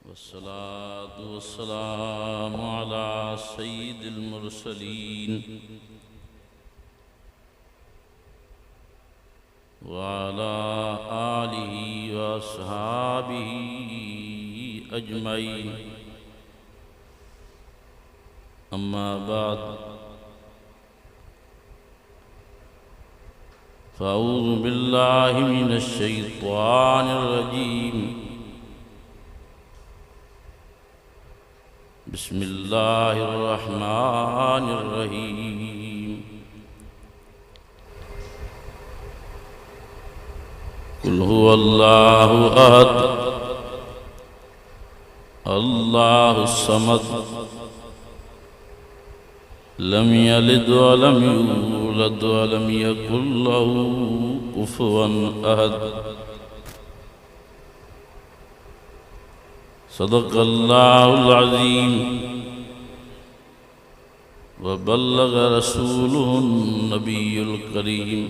वस्सलातु वस्सलामु अला सय्यिदिल मुरसलीन व अला आलिहि व अस्हाबिहि अजमईन। अम्मा बाद फ़अऊज़ु बिल्लाहि मिनश शैतानिर रजीम। बिस्मिल्लाहिर्रहमानिर्रहीम। कुल हुवल्लाहु अहद अल्लाहुस समद लम यलिद व लम यूलद व लम यकुल लहू कुफुवन अहद। सदक़ल्लाहुल अज़ीम व बल्लग़ रसूलुहुन नबियुल करीम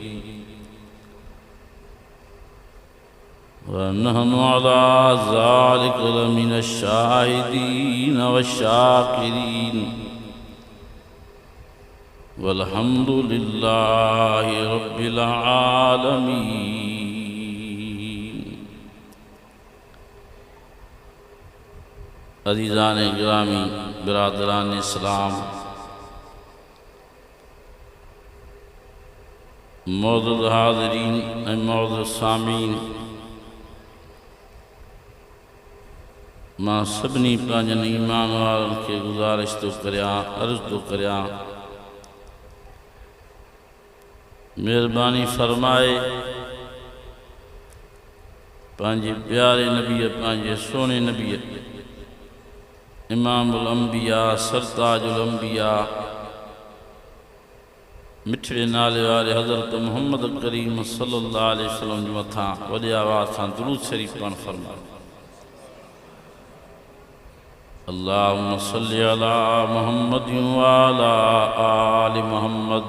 व नहनु अला ज़ालिक लमिनश शाहिदीन वश्शाकिरीन वल्हम्दुलिल्लाहि रब्बिल आलमीन। अज़ीज़ान गिरामी, बिरादरान इस्लाम, मौजूद हाज़रीन और मौजूद सामीन, मां सभिनी पंहिंजनि ईमान वारनि खे गुज़ारिश थो करियां, अर्ज़ थो करियां, मेहरबानी फरमाए पंहिंजे प्यारे नबीअ, पंहिंजे सोने नबीअ, इमामुल अंबिया, सरताजुल अंबिया, मिठड़े नाले वाले हज़रत मुहम्मद करीम सल्लल्लाहु अलैहि वसल्लम जे मथां वॾे आवाज़ सां दुरूद शरीफ़ पढ़ण फरमायो। अल्लाहुम्मा सल्लि अला मुहम्मदिन व अला आलि मुहम्मद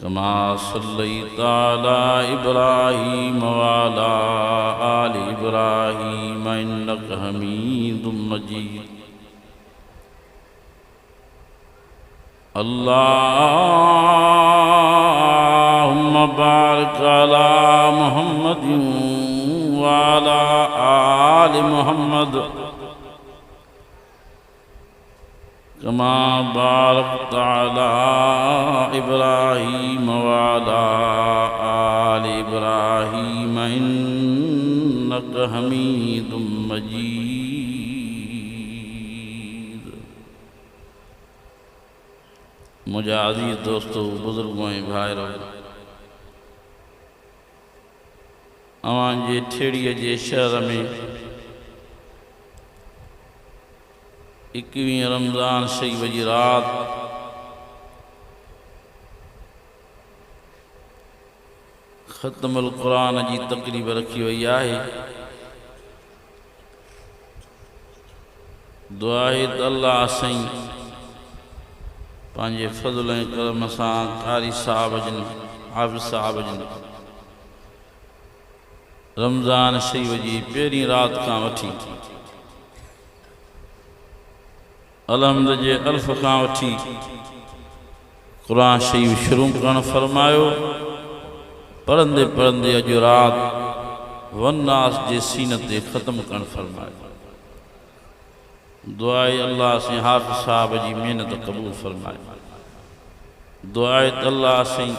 कमा सल्लैता अला इब्राहीम व अला आलि इब्राहीम इन्नका हमीदुम मजीद। अल्लाहुम्मा बारिक अला मुहम्मदिन व अला आलि मुहम्मद कमा बारकता अला इब्राहीम व अला आलि इब्राहीम इन्नका हमीदुम मजीद। मुझे अज़ीज़ दोस्तों, बुजुर्गों ऐं भाइरों, अवां जे ठेड़ीअ जे शहर में 21 रमज़ान शरीफ़ जी रात ख़त्मुल क़ुरान जी तक़रीब रखी वई आहे। दुआ आहे त अल्लाह साईं पंहिंजे फ़ज़ल ऐं करम सां कारी साहब जन, हाफ़िज़ साहब जन रमज़ान शरीफ़ जी पहिरीं रात खां वठी अलहम्द जे अल्फ़ खां वठी क़ुरान शरीफ़ शुरू करणु फरमायो। पढ़ंदे पढ़ंदे अॼु रात वन्नास जे सीन ते ख़त्म करणु फरमायो। दुआ आहे अल्लाह साईं हाफ़िज़ साहब जी महिनत क़बूल फरमाए। दुआ आहे त अल्लाह साईं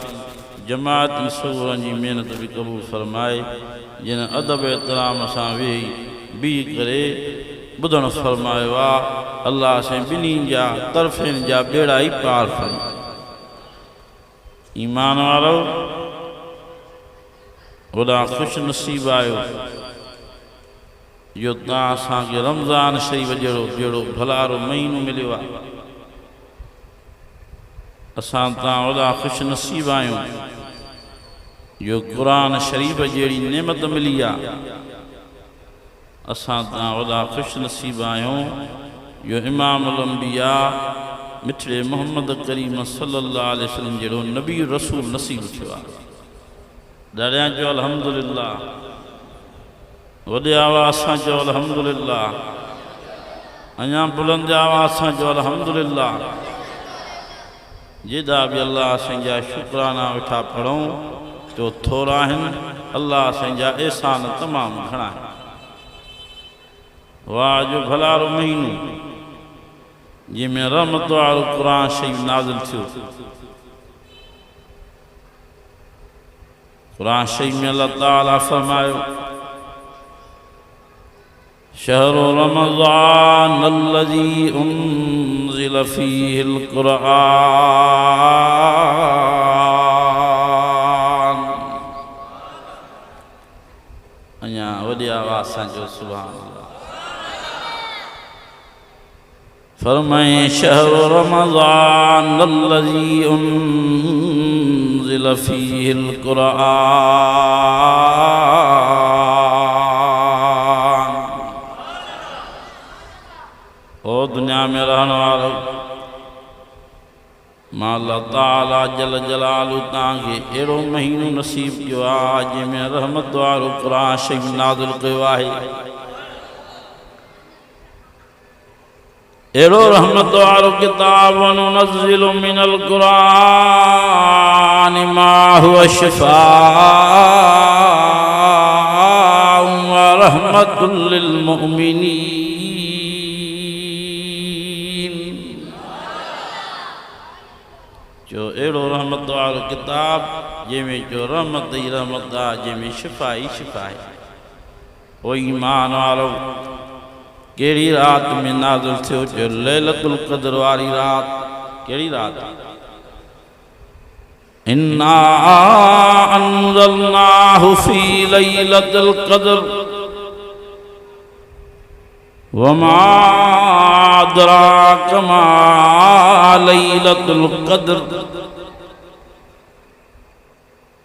जमात सूरनि जी महिनत बि क़बूल फरमाए, जिन अदब एहतराम सां वेही बीह करे ॿुधणु फरमायो आहे। अल्लाह साईं ॿिन्ही जा तरफ़नि जा बेड़ा ई पार फरमाए। ईमान वारो वॾा ख़ुशि नसीब आहियो जो तव्हां असांखे रमज़ान शरीफ़ जहिड़ो भलारो महीनो मिलियो आहे। असां तव्हां वॾा ख़ुशि नसीब आहियूं जो क़ुरान शरीफ़ जहिड़ी नेमत मिली आहे। असां तव्हां वॾा ख़ुशि नसीब आहियूं जो इमामुल अंबिया मिठड़े मोहम्मद करीम सल्लल्लाहु अलैहि वसल्लम जहिड़ो नबी रसूल नसीब थियो आहे। दाड़ियां जो अल्हम्दुलिल्लाह। वॾे आवाज़ सां चओ अल्हम्दुलिल्लाह। अञा बुलंद आवाज़ सां चओ अल्हम्दुलिल्लाह। जेॾा बि अल्लाह साईं जा शुक्राना वेठा पढ़ूं तो थोरा आहिनि, अल्लाह साईं जा एहसान तमामु घणा आहिनि। वाह जो भलारो महीनो जंहिंमें रहमत वारो क़ुर शरीफ़ नाज़िल थियो। क़ुर शरीफ़ में अल्लाह ताला फरमायो शहरु रमज़ान अल्लज़ी उन्ज़िल फ़ीहिल क़ुरआन। अञा वॾी आवाज़ सां जो सुभान अल्लाह। फरमाए शहरु रमज़ान अल्लज़ी उन्ज़िल फ़ीहिल क़ुरआन। ओ दुनिया में रहने वालो, मां अल्लाह ताला जल जलालु तव्हांखे अहिड़ो महीनो नसीब कयो आहे जंहिंमें रहमत वारो क़ुर शरीफ़ नाज़िल कयो आहे। एरो रहमत वारो किताब नुनज़्ज़िलु मिनल क़ुरआन मा हुवा शिफ़ाअ व रहमतुल लिल मुमिनीन। जो एरो रहमत वारो किताब जंहिंमें जो रहमत ई रहमत आहे, जंहिंमें शिफ़ा ई शिफ़ा आहे। ओ ईमान वारो, कहिड़ी रात में नाज़िल थियो? जो लैलतुल क़द्र वारी रात। कहिड़ी रात? इन्ना अंज़लनाहु फ़ी लैलतिल क़द्र वमा अदराक मा लैलतुल क़द्र।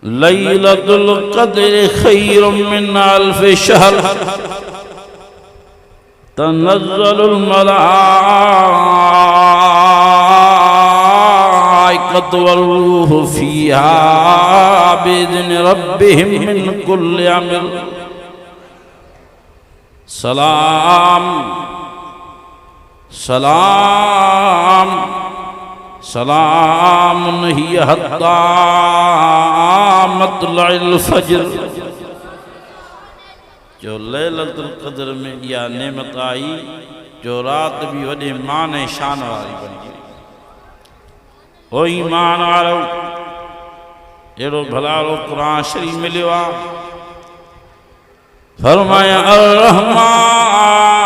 लैलतुल क़द्र खैरुम मिन अल्फ़ि शहर तनज़्ज़लुल मलाइकतु वर्रूहु फ़ीहा बिइज़्नि रब्बिहिम मिन कुल्लि अम्र। सलाम सलाम सलामुन हिय हत्ता मत्लइल फ़ज्र। जो लैलतुल क़द्र में यह नेमत आई, जो रात भी वॾे मान ऐं शान वारी बनी गई। ओ ईमान वारो, अहिड़ो भलारो क़ुर शरीफ़ मिलियो आहे। फरमाया अर रहमान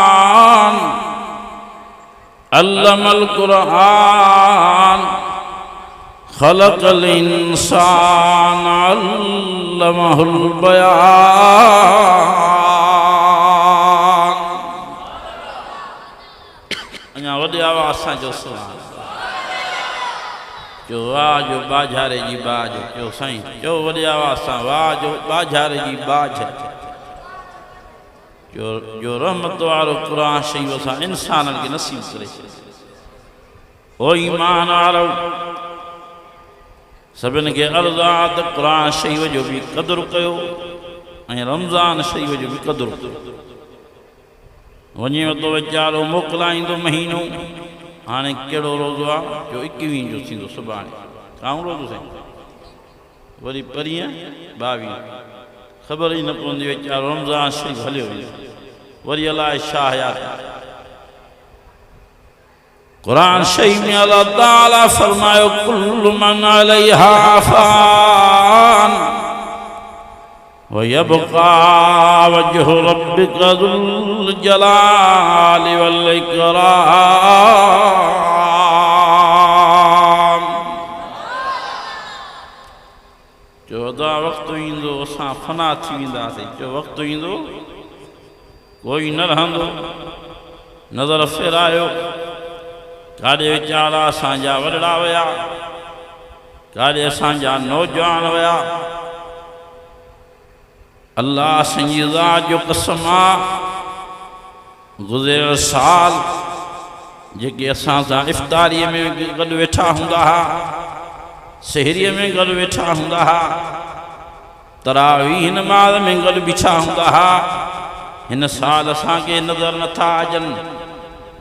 अल्लमल क़ुरआन ख़लक़ल इंसान अल्लमहुल बयान। अञा वॾे आवाज़ सां जो सुभान। जो वाह जो बाझारे जी बाज। जो साईं जो वॾे आवाज़ सां वाह जो बाझारे जी बाज। जो रहमत वारो क़ुर शरीफ़ सां इंसाननि खे नसीब करे। ओ ईमान वारो, सभिनि खे अर्ज़ु आहे त क़ुर शरीफ़ जो बि क़दुरु कयो ऐं रमज़ान शरीफ़ जो बि क़दुरु कयो। वञे थो वीचारो मोकिलाईंदो महीनो। हाणे कहिड़ो रोज़ो आहे? जो 21 जो थींदो सुभाणे। काऊं रोज़ो साईं? वरी परीहं 22। ख़बर ई न पवंदी वीचारो रमज़ान शरीफ़ हलियो वेंदो। वरी अलाए छा हयात। क़ुर शरीफ़ में अल्लाह ताला फरमायो कुल्लु मन अलैहा फ़ान व यबक़ा वजहु रब्बिका ज़ुल जलालि वल इकराम। जो अदा वक़्तु ईंदो असां फ़ना थी वेंदासीं। जो वक़्तु ईंदो कोई न रहंदो। नज़र फेरायो, काॾे वीचारा असांजा वॾड़ा विया, काॾे असांजा नौजवान विया। अल्लाह जी ज़ात जो कसम आहे, गुज़िरियल साल जेके असां सां इफ़्तारीअ में गॾु वेठा हूंदा हुआ, सहरीअ में गॾु वेठा हूंदा हुआ, तरावीह नमाज़ में गॾु बीठा हूंदा हुआ, हिन साल असांखे नज़र नथा अचनि।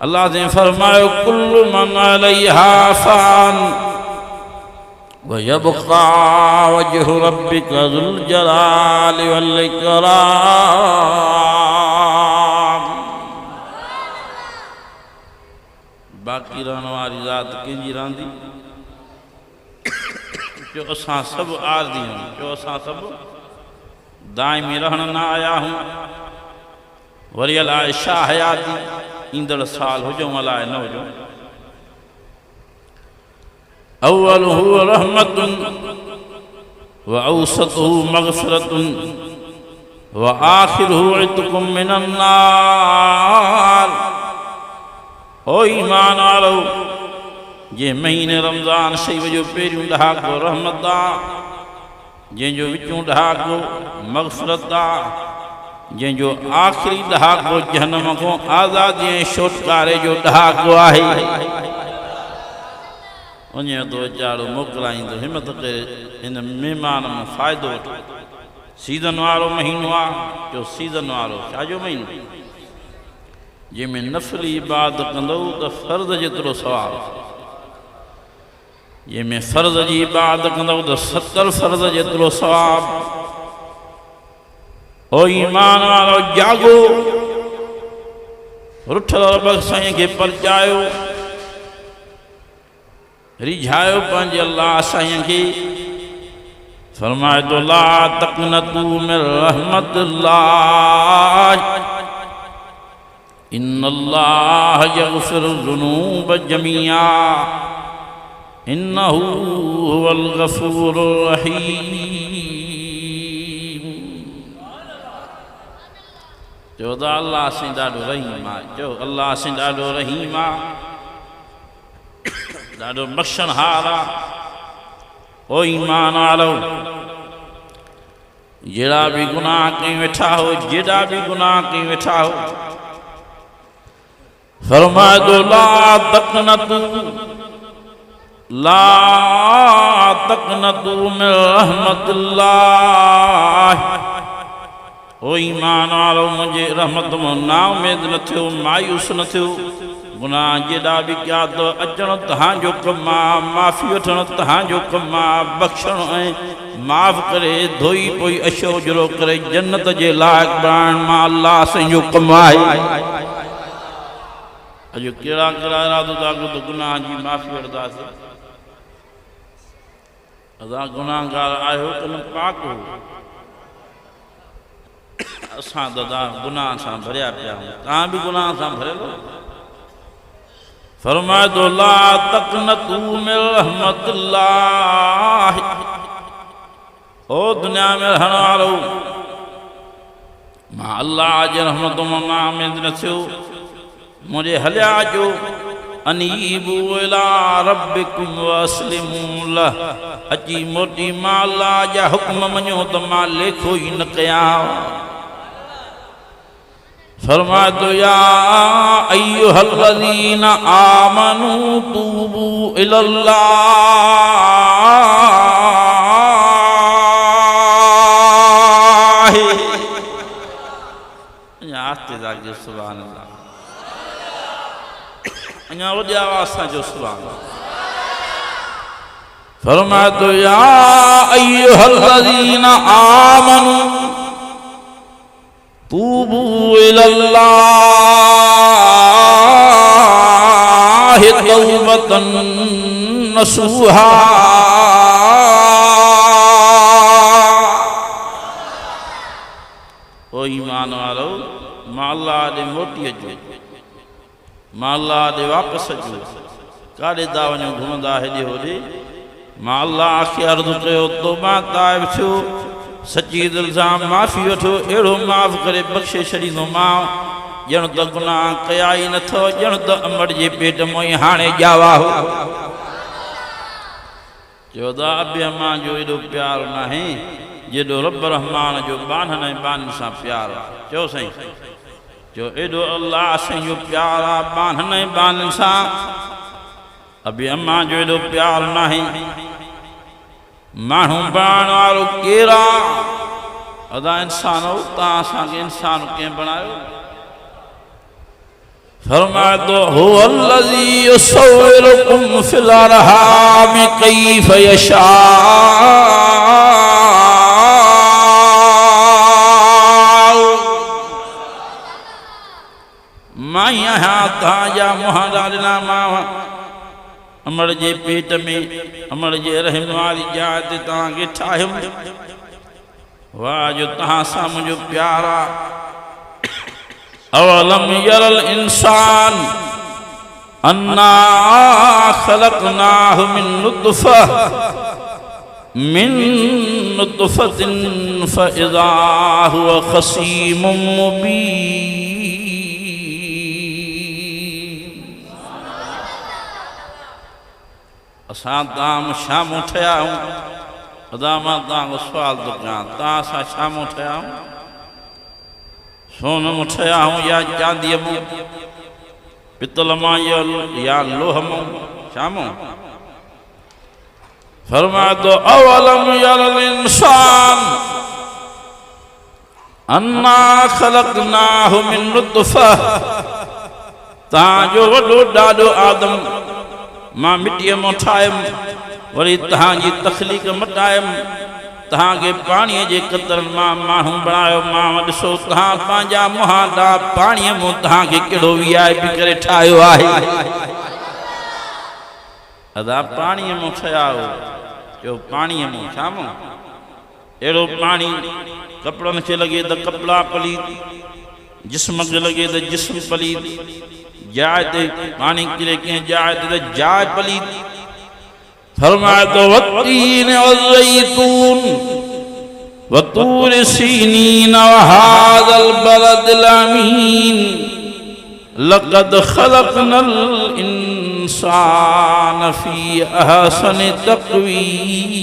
अल्लाह ने फरमायो कुल्लु मन अलैहा फ़ान व यबक़ा वजहु रब्बिका ज़ुल जलालि वल इकराम। बाक़ी रहण वारी ज़ात कंहिंजी रहंदी? जो असां सभु आरज़ी आहियूं, जो असां सभु दाइमी रहण न आया आहियूं। वरी अलाए छा हयाती ईंदड़ साल हुजूं अलाए न हुजूं। अव्वलुहु रहमतुन व औसतुहु मग़फ़िरतुन व आख़िरुहु इत्क़ुम मिनन नार। ओ ईमान वारो, जे महीने रमज़ान शरीफ़ जो पहिरियों ॾहाको रहमत आहे, जंहिंजो विचों ॾहाको मग़फ़िरत आहे, जंहिंजो आख़िरी ॾहाको जहन्नम खां आज़ादी ऐं छुटकारे जो ॾहाको आहे। वञे थो वीचारो मोकिलाईंदो, हिमत करे हिन महिमान में फ़ाइदो वठो। सीज़न वारो महीनो आहे, जो सीज़न वारो छाजो महीनो? जंहिंमें नफ़ली इबादत कंदो त फ़र्ज़ जेतिरो सवाबु, जंहिंमें फ़र्ज़ जी इबादत कंदो त 70 फ़र्ज़ जेतिरो सवाबु। ओ ईमान वारो जागो, रुठल रब साईं खे परचायो, रिझायो पंहिंजे अल्लाह साईं खे। फरमाए तो ला तक़नतू मिन रहमतिल्लाह इन्नल्लाह यग़फ़िरु ज़ुनूब जमीआ इन्नहू हुवल गफ़ूरुर रहीम। चओ त अल्लाह साईं ॾाढो रहीम आहे, चओ अल्लाह साईं ॾाढो रहीम आहे, ॾाढो बख़्शणहार आहे। ओ ईमान वारो, जहिड़ा बि गुनाह कई वेठा हो, जेॾा बि गुनाह कई वेठा हो, फरमाए तो ला तक़नतू मिन रहमतिल्लाह। ओ ईमान वारो, मुंहिंजे रहमत मां नाउमेद न थियो, मायूस न थियो। गुनाह जेॾा बि कया त अचणु तव्हांजो कमु आहे, माफ़ी वठणु तव्हांजो कमु आहे, बख़्शणु ऐं माफ़ करे धोई पोई अछो उजरो करे जन्नत जे लाइक़ु बणाइण मां अल्लाह साईं जो कमु आहे। अॼु कहिड़ा कहिड़ा इरादो था कयो त गुनाह जी माफ़ी वठंदासीं। असां गुनाहगार आहियो त न पाक हो, असां त गुनाह सां भरिया पिया आहियूं, तव्हां बि गुनाह सां भरियल हो। फरमाए तो ला तक़नतू मिन रहमतिल्लाह। ओ दुनिया में रहण वारो, मां अल्लाह जे रहमत मां नाउमेद न थियो, मुझे हलिया जो अनीबू इला रब्बिकुम वस्लिमू लह। अची मोटी मां अल्लाह जा हुक्म मञो त मां लेखो ई न कयां। फरमाए तो या अय्युहल्लज़ीना आमनू तूबू इलल्लाह। आस्ते जाके सुभान अल्लाह, अञा वॾी आवाज़ सां जो सुभान अल्लाह। फरमाए तो या अय्युहल्लज़ीना आमनू तूबू इलल्लाह तौबतन नसूहा। ओ ईमान वारो, मां अल्लाह ॾे मोटी अचो, मां अल्लाह ॾे वापसि अचो। काॾे था वञो घुमंदा हेॾे होॾे? मां अल्लाह खे अर्ज़ु कयो, तौबा ताइब थियो, सची दिलि सां माफ़ी वठो, अहिड़ो माफ़ करे बख़्शे छॾींदोमांव ॼण त गुनाह कया ई नथो, ॼण त अमड़ जे पेट मां ई हाणे ॼावा हो। चयो त अबे अम्मा जो एॾो प्यारु न आहे जेॾो रब रहमान जो बाननि ऐं बाननि सां प्यारु आहे। चयो साईं, जो एॾो अल्लाह साईं जो प्यारु आहे बाननि ऐं बाननि सां, अबे अम्मा जो एॾो प्यारु न आहे। माण्हू बाण वारो केरु आहे? अदा इंसान हो तव्हां असांखे इंसान कंहिं बणायो फरमाए तो हुवल्लज़ी युसव्विरुकुम फिल अरहाम कैफ़ यशा मां यहाँ तव्हांजा मुहारा ॾिना मां अमर जे पेट में अमर जे रहम वारी जाइ ते तव्हांखे ठाहियुमि वाह जो तव्हां सां मुंहिंजो प्यार आहे अवलम यरल इंसान अन्ना खलकनाहु मिन नुतफतिन फइज़ा हुवा खसीमुम मुबीन असां तव्हां शामूं ठहिया आहियूं अदा मां तव्हांखो सुवाल थो कयां तव्हां असां शामूं ठहिया आहियूं सोन में ठहिया हूँ या चांदीअ में पितल मां या लोह में शामो फरमाए तो अवलम यरल इंसान अन्ना खलकनाहु मिन नुतफा तव्हांजो वॾो ॾाॾो आदम मां मिटीअ मां ठाहियुमि वरी तव्हांजी तख़लीक़ मटायुमि तव्हांखे पाणीअ जे क़तरनि मां माण्हू बणायो मां ॾिसो तव्हां पंहिंजा मुहांडा पाणीअ मां तव्हांखे कहिड़ो VIP करे ठाहियो आहे अदा पाणीअ मां ठहिया हो चयो पाणीअ मां छा मां अहिड़ो पाणी कपिड़नि खे लॻे त कपिड़ा पलीत जिस्म खे लॻे त जिस्म पलीत जाइ ते पाणी किरे कंहिं जाइ ते त जाइ पलीत फरमाए तो वत्तीन वज़ैतून वतूर सीनीन वहाज़ल बलदिल अमीन लक़द खलक़नल इंसान फी अहसनि तक़वीम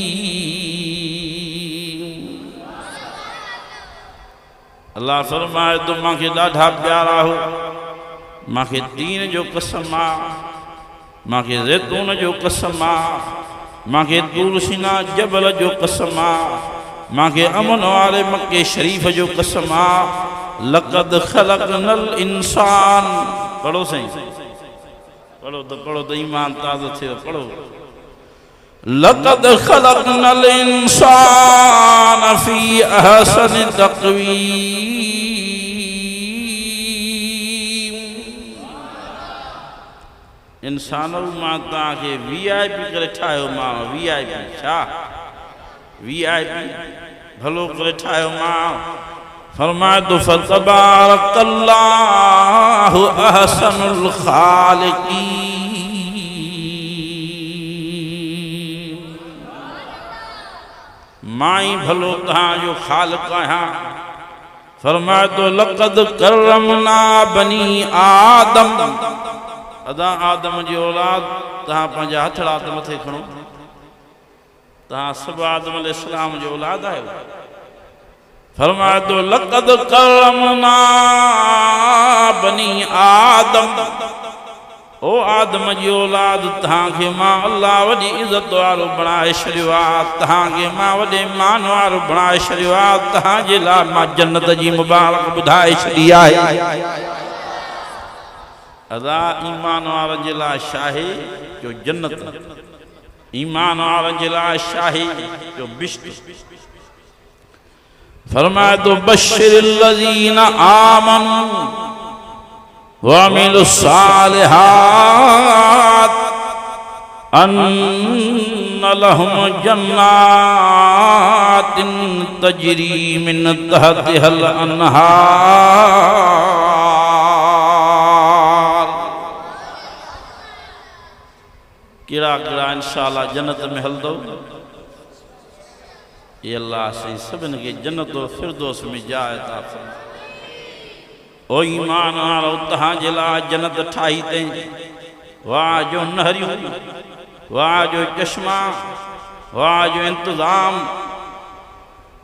अल्लाह फरमाए तो मूंखे ॾाढा प्यारा हो मूंखे तीन जो कसम आहे मूंखे ज़ैतून जो कसम आहे मूंखे तूर सीना जबल जो कसम आहे मूंखे अमन वारे मक्के शरीफ़ जो कसम आहे लक़द खलक़नल इंसान पढ़ो साईं पढ़ो तो ईमान ताज़ो थियो पढ़ो लक़द खलक़नल इंसान फी अहसनि तक़वीम इंसान मां तव्हांखे VIP करे ठाहियो मां VIP छा VIP भलो करे ठाहियो मां फरमाए तो फतबारकल्लाहु अहसनुल खालिकीन मां ही भलो तव्हांजो ख़ालिक़ आहियां फरमाए तो लक़द करमना बनी आदम अदा आदम जी औलाद तव्हां पंहिंजा हथड़ा त मथे खणो तव्हां सभु आदम अलैहिस्सलाम जी औलाद आहियो फरमाए तो लक़द करमना बनी आदम ओ आदम जी औलाद तव्हांखे मां अल्लाह वॾी इज़त वारो बणाए छॾियो आहे तव्हांखे मां वॾे मान वारो बणाए छॾियो आहे तव्हांजे लाइ मां जन्नत जी मुबारक ॿुधाए छॾी आहे अदा ईमान वारनि जे लाइ शाहे जो जन्नत ईमान वारनि जे लाइ शाहे जो बिश्त फरमाए तो बश्शिरिल्लज़ीन आमनू वअमिलुस्सालिहात अन्न लहुम जन्नातिन तजरी मिन तहतिहल अन्हार केड़ा केड़ा इंशाअल्लाह जन्नत में हलदो ये अल्लाह से सभिन के जन्नत और फिरदौस में जाए ता ओ ईमान वारो तहां जे लाइ जन्नत ठाही ते वाह जो नहरियूं वाह जो चश्मा वाह जो इंतजाम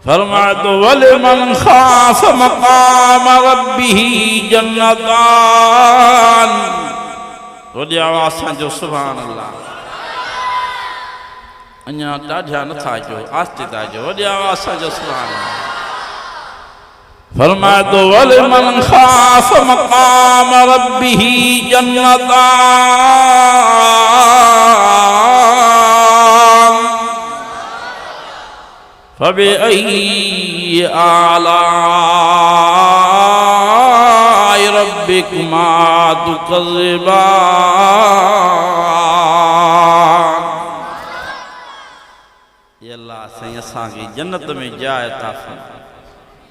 फरमाए तो वलिमन खाफ मकाम रब्बिही जन्नतान वॾी आवाज़ सां जो सुभान अल्लाह अञा ॾाढा नथा अचो आस्ते था अचो वॾी आवाज़ सां जो सुभान अल्लाह फरमाए तो वलिमन खाफ मकाम रब्बिही जन्नतान फबिअय्यि आलाइ रब्बिकुमा तुकज़्ज़िबान। ये अल्लाह से असांखे जन्नत में जाए ता फरमाए।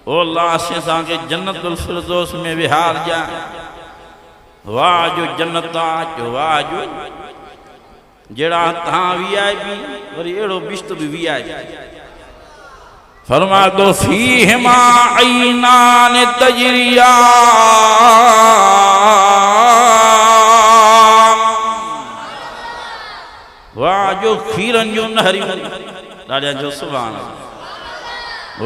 ओ अल्लाह से असांखे जन्नतुल फिरदौस में विहार जाए। वाह जो जन्नत जो वाह जो जड़ा तहां VIP वरी एड़ो बिश्त भी VIP। फरमा दो फीहिमा ऐनान तजरियान। वाह जो खीरन जो नहरियूं ॾाढा जो सुभान अल्लाह।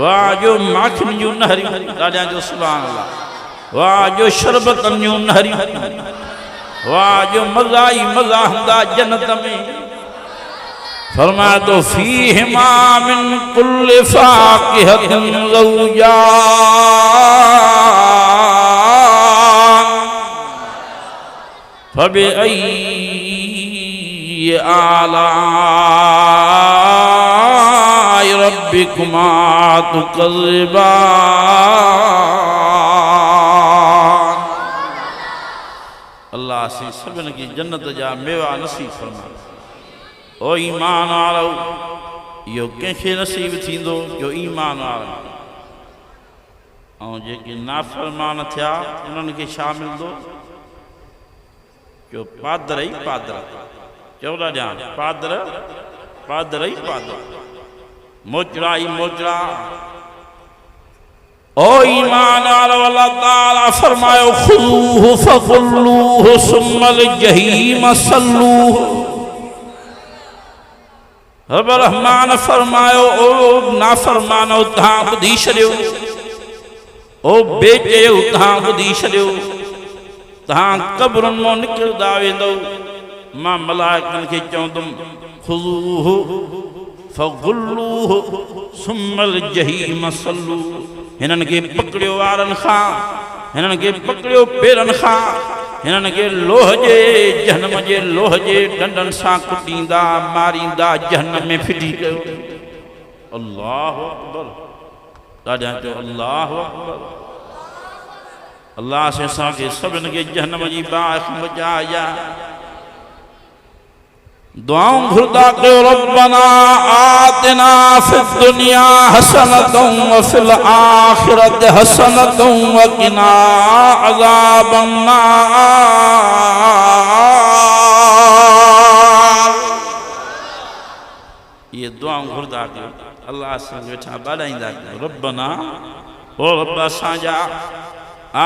वाह जो माखिन जो नहरियूं ॾाढा जो सुभान अल्लाह। वाह जो शरबतन जो नहरियूं। वाह जो मज़ा ही मज़ा हूंदा जन्नत में। फरमाया तो फीहिमा मिन कुल्लि फाकिहतिन ज़ौजान फबिअय्यि आलाइ रब्बिकुमा तुकज़्ज़िबान। अल्लाह से सभिनी खे जन्नत जा मेवा नसीब फरमाए। ओ ईमान वारो यो कंहिंखे नसीब थींदो जो ईमान वारो ऐं जेके नाफ़रमान थिया उन्हनि खे छा मिलंदो? जो पादर ई पादर चौड़ा ॼाण पादर पादर ई पादर मोचड़ा ई मोचड़ा। ओ ईमान वारो अल्लाह ताला फरमायो खुज़ूहु फग़ुल्लूहु सुम्मल जहीम सल्लूहु। रब रहमान फरमायो ओ नाफरमानो तहां ॿुधी छॾियो। ओ बेचयो तहां ॿुधी छॾियो। तहां क़ब्रुनि मां निकिरंदा वेंदो। मां मलाइकनि खे चवंदुमि खुज़ूहु फग़ुल्लूहु सुम्मल जहीम सल्लूहु। हिननि खे पकड़ियो वारनि खां, हिननि खे पकड़ियो पेरनि खां, हिननि खे लोह जे जहन्नम जे लोह जे डंडनि सां कुटींदा मारींदा जहन्नम में फिटी कयो। अल्लाहु अकबर ॾाढा चओ अल्लाहु अकबर। अल्लाह से असांखे सभिनि खे जहन्नम जी बाहि खां बचाया। दुआऊं घुरदा कयो रब्बना आतिना फिद दुनिया हसनतुम व फिल आखिरति हसनतुम व किना अज़ाबन नार। ये दुआऊं घुरदा कयो अल्लाह से वेठा ॿाॾाईंदा कयो रब्बना ओ रब असांजा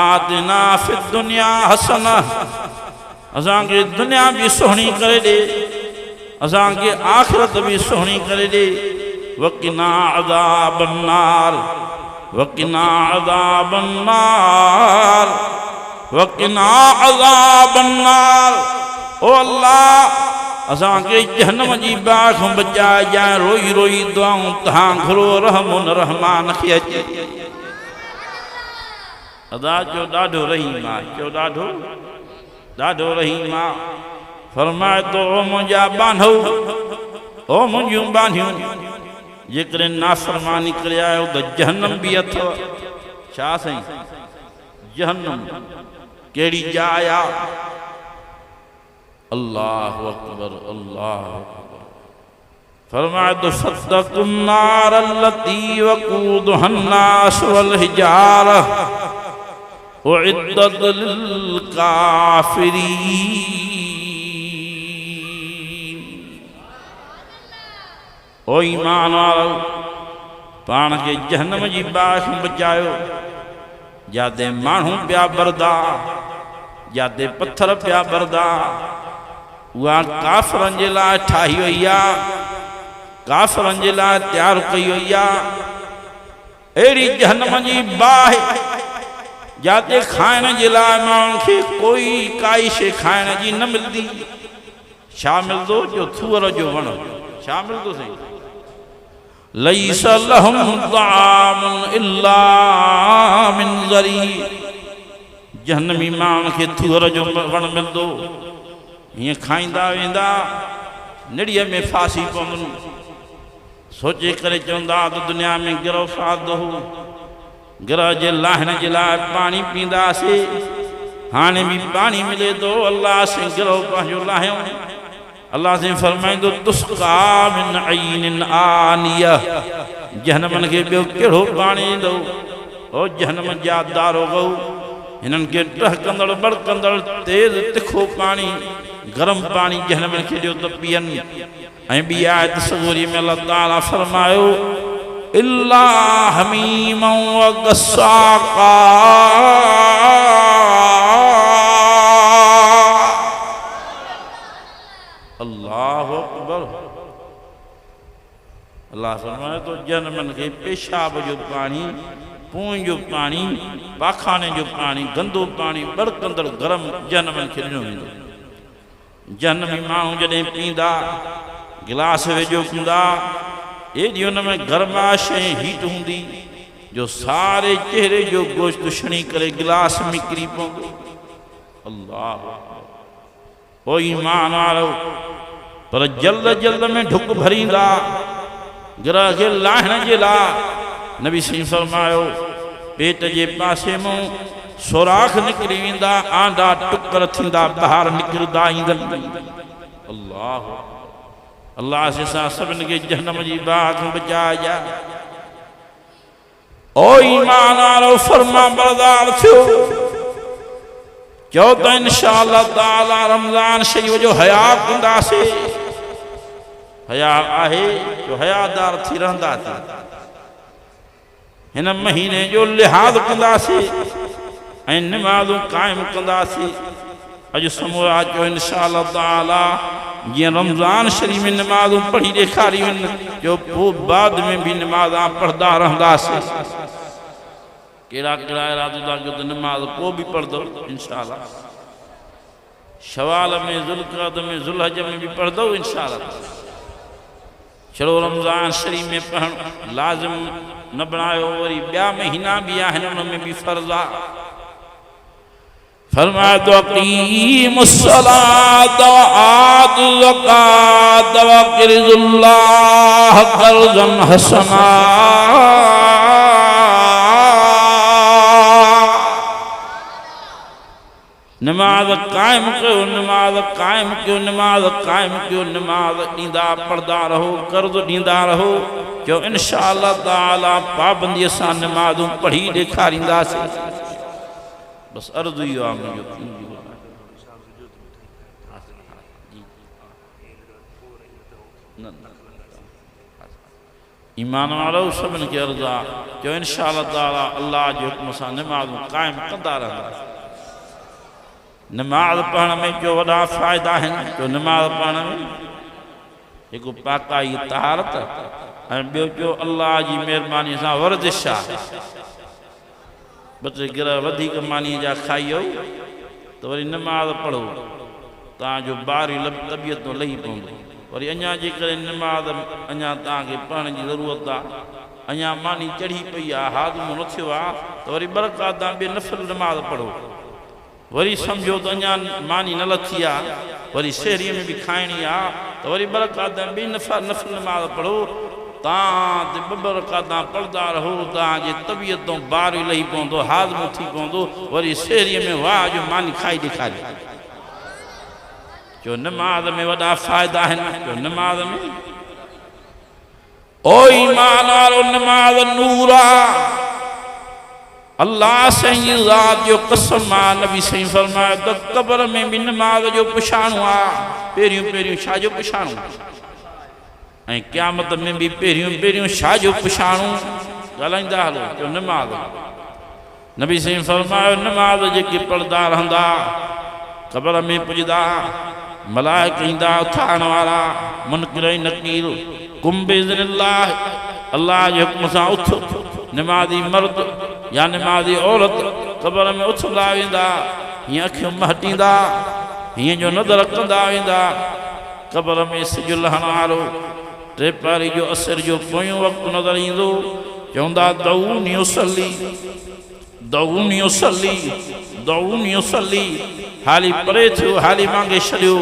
आतिना फिद दुनिया हसना असांखे दुनिया भी सुहिणी करे ॾे असांखे आखिरत भी सुहिणी करे ॾे। वकिना अज़ाबन नार वकिना अज़ाबन नार वकिना अज़ाबन नार। ओ अल्लाह असांखे जहन्नम जी बाहि खां बचाए जाए। रोई रोई दुआऊं तहां घुरो रहमुन रहमान खे अचे। अदा जो ॾाढो रहीम आहे चो ॾाढो ॾाढो रहीम आहे। फरमाए तो ओ मुंहिंजा बांधो ओ मुंहिंजियूं बांधियूं जेकॾहिं नाफ़रमानी करे आयो त जहन्नम बि अथव। छा साईं जहन्नम कहिड़ी जाइ आहे? अल्लाहु अकबर अल्लाहु अकबर। फरमाए तो फत्तकुन नार अल्लती वक़ूदुहा अन्नास वल हिजारा उइद्दत लिल काफिरीन। ओ ईमान वारो पाण खे जहन्नम जी बाहि खां बचायो। जाते माण्हू पिया बरदा जाते पत्थर पिया बरदा उहा काफ़िरनि जे लाइ ठाही वई आहे काफ़िरनि जे लाइ तयारु कई वई आहे। अहिड़ी जहन्नम जी बाहि जाते खाइण जे लाइ माण्हुनि खे कोई काई शइ खाइण जी न मिलंदी। छा मिलंदो? जो थूअर जो वण। छा मिलंदो साईं? लैस लहुम तामुन इल्ला मिन ज़री। जहन्नमी माण्हुनि खे थूअर जो वण मिलंदो, हीअं खाईंदा वेंदा, निड़ीअ में फासी पवंदुनि। सोचे करे चवंदा त दुनिया में गिरह फादो हो, गिरह जे लाहिण जे लाइ पाणी पींदासीं, हाणे भी पानी मिले तो अल्लाह से गिरह पंहिंजो लाहियूं। अल्लाह से फरमाईंदो तुस्का मिन अईनिन आनिया। जहन्नमन खे ॿियो कहिड़ो पाणी ॾींदो? ओ जहन्नम जा दारोगो, हिननि खे टहकंदड़ बड़कंदड़ तेज़ तिखो पाणी, गरम पाणी जहन्नम खे ॾियो त पीअनि। ऐं ॿी आयत सूरह में अल्लाह ताला फरमायो इल्ला हमीमन व गस्साका। अल्लाहु अकबर। अल्लाह फरमाए तो जहन्नम खे पेशाब जो पानी, पूंज जो पानी, पाखाने जो पानी, गंदो पानी, बड़कंदड़ गरम जहन्नम खे ॾिनो वेंदो। जहन्नमी माण्हू जॾहिं पींदा, गिलास वेझो कंदा, एॾी हुन में गरमाश ऐं हीट हूंदी जो सारे चेहरे जो गोश्त छणी करे गिलास में किरी पवंदो। अल्लाह ओ ईमान वारो, पर जल्द जल्द में ढुक भरींदा गिरह खे लाहिण जे लाइ। नबी सही फरमायो पेट जे पासे मां सोराख निकिरी वेंदा, आंडा टुकर थींदा ॿाहिरि निकिरंदा ईंदनि। अल्लाह अल्लाह से सभिनी खे जहन्नम जी बाहि खां बचाइजा। ओ ईमान वारो फरमा बरदार थियो, चओ त इंशाअल्लाह ताला रमज़ान शरीफ़ जो हया कंदासीं। हया आहे जो हयादार थी रहंदासीं, हिन महीने जो लिहाज़ कंदासीं ऐं निमाज़ूं क़ाइम कंदासीं। अॼु समूरा चो इंशाअल्लाह ताला जीअं रमज़ान शरीफ़ में नमाज़ूं पढ़ी ॾेखारियूं आहिनि, जो पोइ बाद में भी नमाज़ां पढ़ंदा रहंदासीं। कहिड़ा कहिड़ा इरादो था कयो त नमाज़ पोइ बि पढ़ंदो इंशाअल्लाह। शवाल में, ज़ुल्क़अद में, ज़ुल्हज में भी पढ़ंदो इंशाअल्लाह। छड़ो रमज़ान शरीफ़ में पढ़णु लाज़िम न बणायो, वरी ॿिया महीना भी आहिनि उन में भी फ़र्ज़ आहे। फरमाए तो अक़ीमुस्सलात व आतु ज़कात व क़रिज़ुल्लाह क़र्ज़न हसना। नमाज कायम कयो, नमाज कायम कयो, नमाज कायम कयो, नमाज ॾींदा पढ़ंदा रहो, कर्ज़ ॾींदा रहो। जो इंशाअल्लाह ताला पाबंदीअ सां नमाज़ूं पढ़ी ॾेखारींदासीं। बस अर्ज़ु इहो आहे मुंहिंजो। ईमान वारो सभिनी खे अर्ज़ु आहे, जो इंशाअल्लाह ताला अल्लाह जे हुक्म सां नमाज़ूं क़ाइम कंदा रहंदासीं। नमाज़ पढ़ण में जो वॾा फ़ाइदा आहिनि, जो नमाज़ पढ़ण में हिकु पाकाई तहारत, ऐं ॿियो जो अल्लाह जी महिरबानी सां वर्जिश आहे। ॿ टे गिरह वधीक मानीअ जा खाइयो त वरी नमाज़ पढ़ो, तव्हांजो ॿारही तबियत तो लही पवंदो। वरी अञा जेकॾहिं नमाज़ अञा तव्हांखे पढ़ण जी ज़रूरत आहे, अञा मानी चढ़ी पई आहे, हाज़मो न थियो आहे, त वरी बरक़ात ॿिए नफ़िल नमाज़ पढ़ो। वरी सम्झो त अञा मानी न लथी आहे, वरी शहरीअ में भी खाइणी आहे, त वरी बरक़ात ॿी नफ़िल नमाज़ पढ़ो। तव्हां ॿ बरक़ात पढ़ंदा रहो, तव्हांजे तबियत तो ॿारही लही पवंदो, हाज़मो थी पवंदो। वरी शहरीअ में वाह जो मानी खाई ॾेखारी। जो नमाज़ में वॾा फ़ाइदा आहिनि, जो नमाज़ में ओ ईमान वारो नमाज़ नूर आहे। अल्लाह सही ज़ात जो कसम आहे, नबी सही फरमायो त क़ब्र में भी नमाज़ जो पुछाणो आहे। पहिरियों पहिरियों छा जो पुछाणो, ऐं क़यामत में भी पहिरियों पहिरियों छा जो पुछाणो ॻाल्हाईंदा हलो, जो नमाज़। नबी सही फरमायो नमाज़ जेके पढ़ंदा रहंदा, क़ब्र में पुॼंदा, मलाइक ईंदा उथारण वारा, मुनकिर ऐं नकीर, कुम बिइज़्निल्लाह, अल्लाह जे हुक्म सां उथ। नमाज़ी मर्द या नमाज़ी औरत क़ब्र में उथंदा वेंदा, हीअं अखियूं महटींदा, हीअं जो नज़र कंदा वेंदा। क़ब्र में सिज लहण वारो टे पारी जो असर जो पोयों वक़्तु नज़र ईंदो चवंदा दऊनी उसली दऊनी उसली दऊनी उसली हाली परे थियो हाली मांगे छॾियो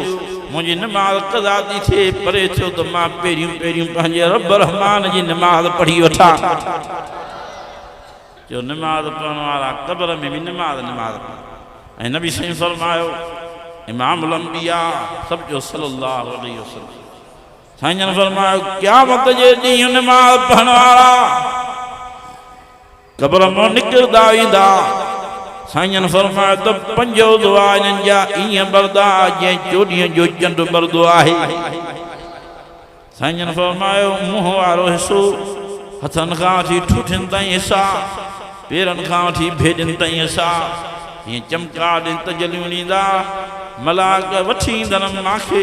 मुझी नमाज क़ज़ा थी थिए परे थियो तो मां पहिरियों पहिरियों पंहिंजे रब रहमान जी नमाज पढ़ी वठां जो नमाज पढ़ण वारा क़ब्र में भी नमाज ऐं नबी सही फरमायो इमामुल अंबिया सब जो सल्लल्लाहु अलैहि वसल्लम साईं जन फरमायो क़यामत जे ॾींहुं नमाज पढ़ण वारा क़ब्र मां निकिरंदा वेंदा साईं जन फरमायो त पंजो दुआ इन्हनि जा ईअं बरदा जंहिं चोॾीअ जो चंड बरदो आहे साईं जन फरमायो मुंहुं वारो हिसो हथनि खां वठी ठूठियुनि ताईं हिसा पेरनि खां वठी भेॼनि ताईं हिसा हीअं चमकाट तजलियूं ॾींदा मलाक वठी ईंदनि मूंखे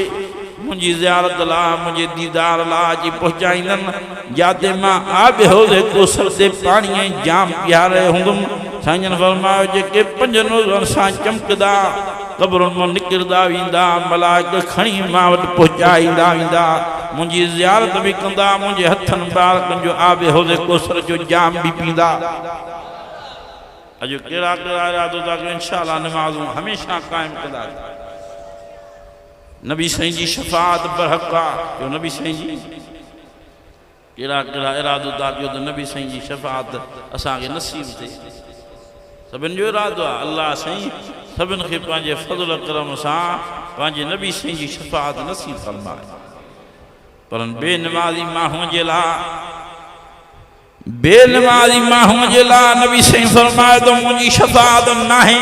मुंहिंजी ज़ियारत लाइ मुंहिंजे दीदार लाइ अची पहुचाईंदनि जिते मां आब हौज़े कौसर ते पाणीअ जाम पीआरे हूंदुमि साईं जन फरमायो जेके पंज नूरनि सां चमकदा क़ब्रुनि मां निकिरंदा वेंदा मलाक खणी मां वटि पहुचाईंदा वेंदा मुंहिंजी ज़ियारत बि कंदा मुंहिंजे हथनि मुबारकनि जो आब हौज़े कौसर जो जाम बि पींदा अॼु कहिड़ा कहिड़ा इरादो था कयूं इंशाअल्लाह नमाज़ूं हमेशह क़ाइमु कंदा नबी साईं जी शफ़ाअत बरहक़ आहे जो नबी साईं जी कहिड़ा कहिड़ा इरादो था कयो त नबी साईं जी शफ़ाअत असांखे नसीब थिए सभिनि जो इरादो आहे अल्लाह साईं सभिनि खे पंहिंजे फज़ल करम सां पंहिंजे नबी साईं जी शफ़ाअत नसीब फरमाए पर बेनमाज़ी माण्हूअ जे लाइ बेनमाज़ी माण्हूअ जे लाइ नबी साईं फरमाए तो मुंहिंजी शफ़ाअत नाहे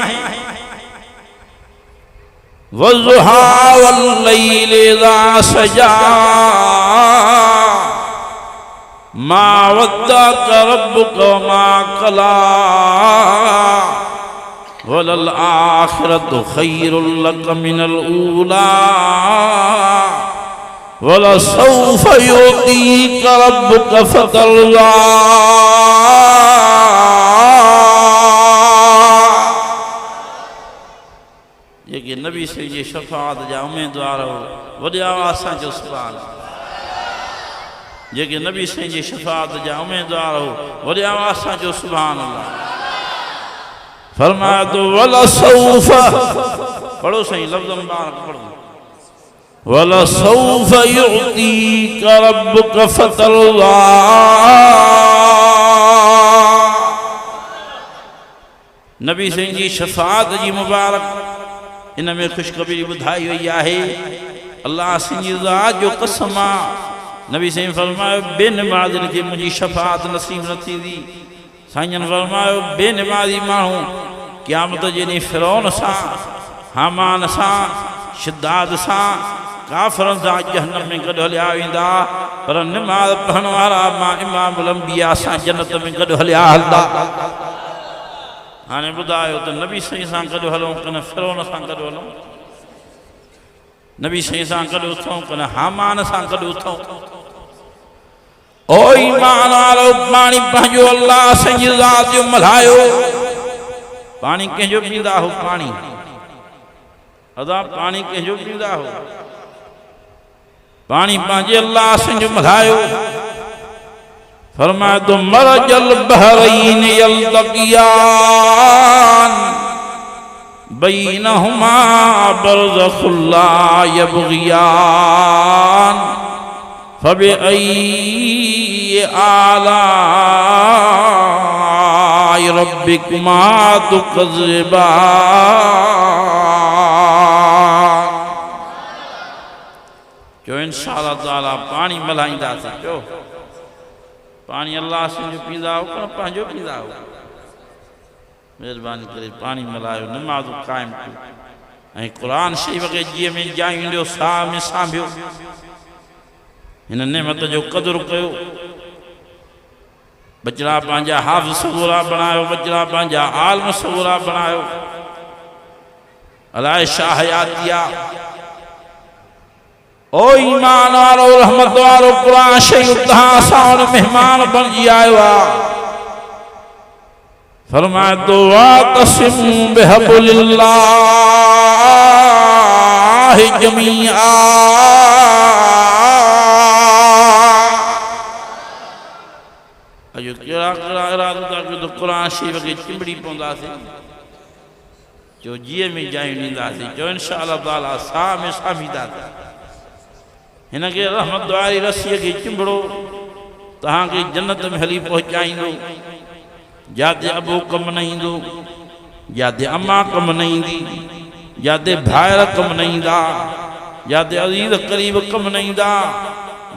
वज़ुहा वल्लैल इज़ा सजा मा वद्दअक रब्बुक मा क़ला वलल आखिरतु खैरुल लक मिनल ऊला वलसौफ युअतीक रब्बुक फतरज़ा जेके नबी साईं जी शफ़ाअत जा उम्मीदवार हो वॾे आवाज़ सां जो सुभान जेके नबी साईं जी शफ़ाअत जा उम्मीदवार हो वॾे आवाज़ सां जो सुभान अल्लाह फरमाया तो वलसौफ पढ़ो साईं लफ़्ज़ मुबारक पढ़ो वलसौफ युअतीक रब्बुक फतरज़ा नबी साईं जी शफ़ाअत जी मुबारक इन में खुशखबरी बुधाई हुई है अल्लाह सिंह ज़ात जो कसम नबी साईं फरमायो बेनमाज़िन के मुझी शफ़ाअत नसीब न थींदी साईं जन फरमायो बेनमाज़ी माण्हू क़यामत जे ॾींहुं फ़िरौन सां हामान सां शिद्दाद सां काफ़िरनि सां जहन्नम में गॾु हलिया वेंदा पर नमाज़ पढ़ण वारा मां इमामुल अंबिया सां जन्नत में गॾु हलिया हलंदा हाणे ॿुधायो त नबी साईं सां गॾु हलूं कन फ़िरौन सां गॾु हलूं नबी साईं सां गॾु उथूं कन हामान सां गॾु उथूं ओ ईमान वारो पाणी पंहिंजो अल्लाह साईं जी ज़ात जो मल्हायो पाणी कंहिंजो पींदा हो पाणी अदा पाणी कंहिंजो पींदा हो पाणी पंहिंजे अल्लाह साईं जो मल्हायो फरमाया तो मरजल बहरैन यल्तक़ियान बैनहुमा बरज़खुन ला यबग़ियान फबिअय्यि आलाइ रब्बिकुमा तुकज़्ज़िबान जो इंशाअल्लाह ताला पानी मल्हाईंदासीं जो पानी अल्लाह से जो पींदा हो पर पंहिंजो पींदा हो मेहरबानी करे पानी मल्हायो नमाज़ क़ाइम कयो ऐं क़ुरान शरीफ़ खे जीअं में जाईंदो साह में सांभियो हिन नेमत जो क़दुरु कयो बचड़ा पंहिंजा हाफ़िज़ सगोरा बणायो बचड़ा पंहिंजा आलिम सगोरा बणायो अलाए छा हयाती आहे ओ ईमान वारो रहमत वारो क़ुरान शरीफ़ तहां सां मेहमान बणिजी आयो आहे फरमाए तो वातसिमू बिहब्लिल्लाहि जमीआ ॿिया कहिड़ा इरादो था कयो त क़ुरान शरीफ़ खे चिंबड़ी पवंदासीं चो जीअं में जायूं ॾींदासीं चो इंशा अल्लाह ताला साह में सामींदासीं हिनखे रहमत वारी रसीअ खे चिंबड़ो तव्हांखे जन्नत में हली पहुचाईंदो जिते अबो कमु न ईंदो जिते अम्मा कमु न ईंदी जिते भाइर कमु न ईंदा जिते अज़ीज़ क़रीब कमु न ईंदा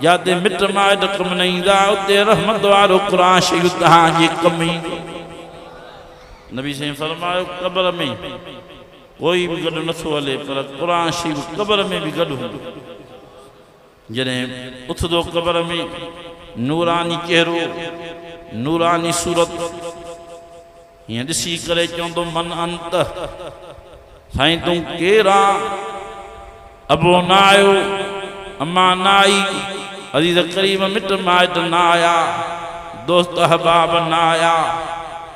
जिते मिट माइट कमु न ईंदा उते रहमत वारो क़ुरान शरीफ़ तव्हांजे कमु ईंदो नबी साईं फरमायो क़बर में कोई भी गॾु नथो हले पर क़ुरान शरीफ़ क़बर में भी गॾु हूंदो जॾहिं उथंदो क़बर में नूरानी चेहरो नूरानी सूरत हीअं ॾिसी करे चवंदो मन अंत साईं तूं केरु आहे अबो न आयो अम्मा न आई अज़ीज़ क़रीब मिट माइट न आया दोस्त अहबाब न आया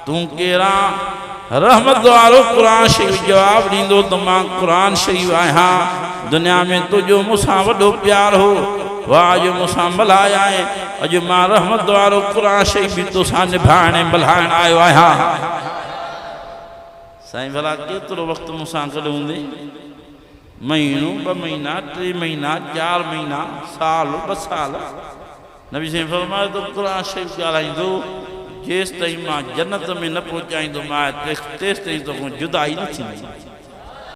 तूं केरु आहे रहमत वारो क़ुरान शरीफ़ जवाब ॾींदो त मां क़ुरान शरीफ़ आहियां दुनिया में तुंहिंजो मूंसां वॾो प्यार हो वाह अॼु मूंसां मल्हाया आहे अॼु मां रहमत वारो क़ुरान शरीफ़ बि तोसां निभाइण ऐं मल्हाइण आयो आहियां साईं भला केतिरो वक़्तु मूंसां गॾु हूंदे महीनो 2 महीना 3 महीना 4 महीना साल 2 साल नबी साईं फरमायो त क़ुरान शरीफ़ ॻाल्हाईंदो जेसि ताईं मां जन्नत में न पहुचाईंदो मां तेसि ताईं तोखां जुदाई न थींदी